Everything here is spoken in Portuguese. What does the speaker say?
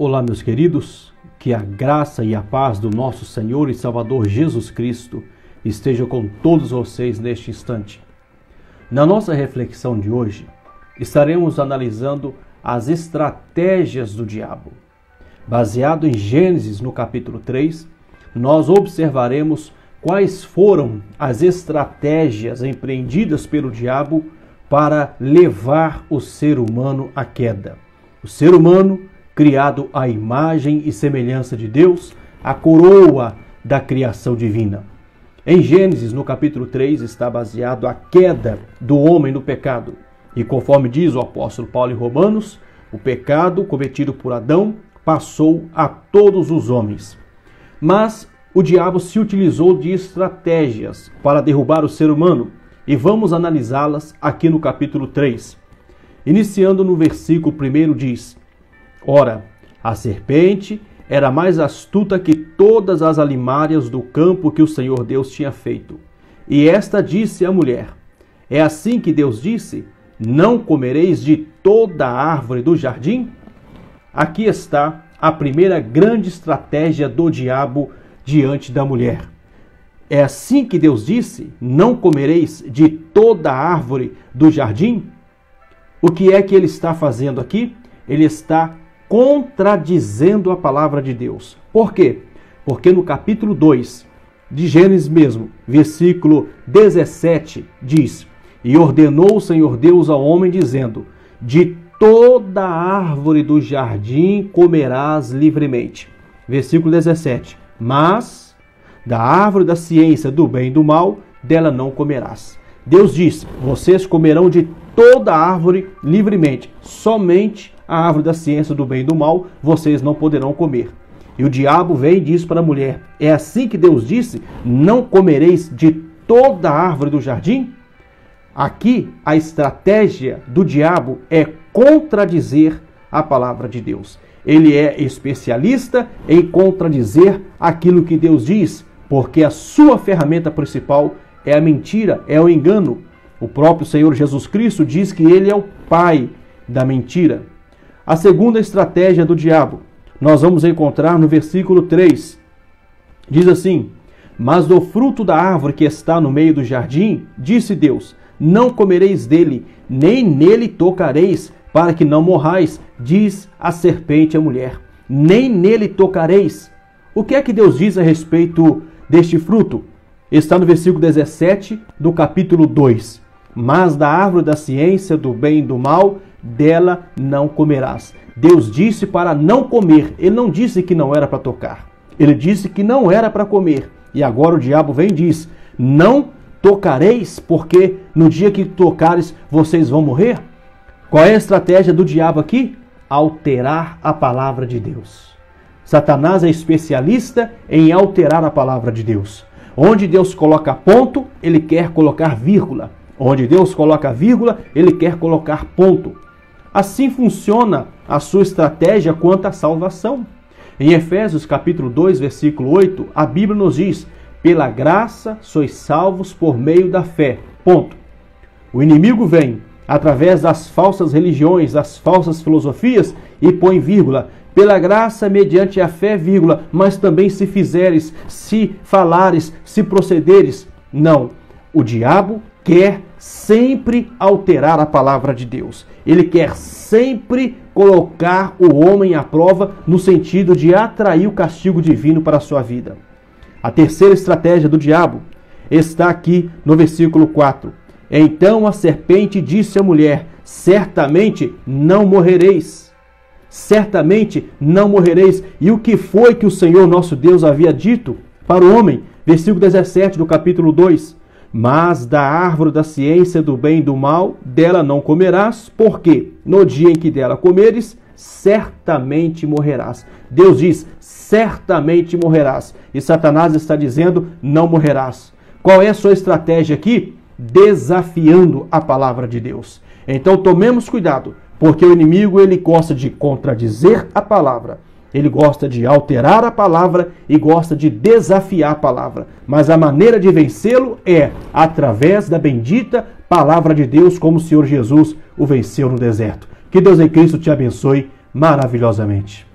Olá, meus queridos, que a graça e a paz do nosso Senhor e Salvador Jesus Cristo esteja com todos vocês neste instante. Na nossa reflexão de hoje, estaremos analisando as estratégias do diabo. Baseado em Gênesis, no capítulo 3, nós observaremos quais foram as estratégias empreendidas pelo diabo para levar o ser humano à queda. O ser humano, criado à imagem e semelhança de Deus, a coroa da criação divina. Em Gênesis, no capítulo 3, está baseado a queda do homem no pecado. E conforme diz o apóstolo Paulo em Romanos, o pecado cometido por Adão passou a todos os homens. Mas o diabo se utilizou de estratégias para derrubar o ser humano, e vamos analisá-las aqui no capítulo 3. Iniciando no versículo 1 diz: Ora, a serpente era mais astuta que todas as alimárias do campo que o Senhor Deus tinha feito. E esta disse à mulher: É assim que Deus disse: Não comereis de toda a árvore do jardim? Aqui está a primeira grande estratégia do diabo diante da mulher. É assim que Deus disse: Não comereis de toda a árvore do jardim? O que é que ele está fazendo aqui? Ele está contradizendo a palavra de Deus. Por quê? Porque no capítulo 2 de Gênesis mesmo, versículo 17, diz: E ordenou o Senhor Deus ao homem, dizendo: De toda árvore do jardim comerás livremente. Versículo 17. Mas da árvore da ciência do bem e do mal, dela não comerás. Deus disse: Vocês comerão de toda árvore livremente, somente a árvore da ciência do bem e do mal vocês não poderão comer. E o diabo vem e diz para a mulher: É assim que Deus disse: Não comereis de toda a árvore do jardim? Aqui a estratégia do diabo é contradizer a palavra de Deus. Ele é especialista em contradizer aquilo que Deus diz, porque a sua ferramenta principal é a mentira, é o engano. O próprio Senhor Jesus Cristo diz que ele é o pai da mentira. A segunda estratégia do diabo, nós vamos encontrar no versículo 3. Diz assim: Mas do fruto da árvore que está no meio do jardim, disse Deus: Não comereis dele, nem nele tocareis, para que não morrais, diz a serpente à mulher. Nem nele tocareis. O que é que Deus diz a respeito deste fruto? Está no versículo 17 do capítulo 2. Mas da árvore da ciência do bem e do mal, dela não comerás. Deus disse para não comer. Ele não disse que não era para tocar. Ele disse que não era para comer. E agora o diabo vem e diz: Não tocareis, porque no dia que tocares, vocês vão morrer. Qual é a estratégia do diabo aqui? Alterar a palavra de Deus. Satanás é especialista em alterar a palavra de Deus. Onde Deus coloca ponto, ele quer colocar vírgula. Onde Deus coloca vírgula, ele quer colocar ponto. Assim funciona a sua estratégia quanto à salvação. Em Efésios capítulo 2, versículo 8, a Bíblia nos diz: Pela graça sois salvos por meio da fé. Ponto. O inimigo vem através das falsas religiões, das falsas filosofias, e põe vírgula. Pela graça, mediante a fé, vírgula, mas também se fizeres, se falares, se procederes. Não. O diabo quer sempre alterar a palavra de Deus. Ele quer sempre colocar o homem à prova no sentido de atrair o castigo divino para a sua vida. A terceira estratégia do diabo está aqui no versículo 4. Então a serpente disse à mulher: Certamente não morrereis. Certamente não morrereis. E o que foi que o Senhor nosso Deus havia dito para o homem? Versículo 17 do capítulo 2. Mas da árvore da ciência do bem e do mal, dela não comerás, porque no dia em que dela comeres, certamente morrerás. Deus diz: certamente morrerás. E Satanás está dizendo: não morrerás. Qual é a sua estratégia aqui? Desafiando a palavra de Deus. Então tomemos cuidado, porque o inimigo ele gosta de contradizer a palavra. Ele gosta de alterar a palavra e gosta de desafiar a palavra. Mas a maneira de vencê-lo é através da bendita palavra de Deus, como o Senhor Jesus o venceu no deserto. Que Deus em Cristo te abençoe maravilhosamente.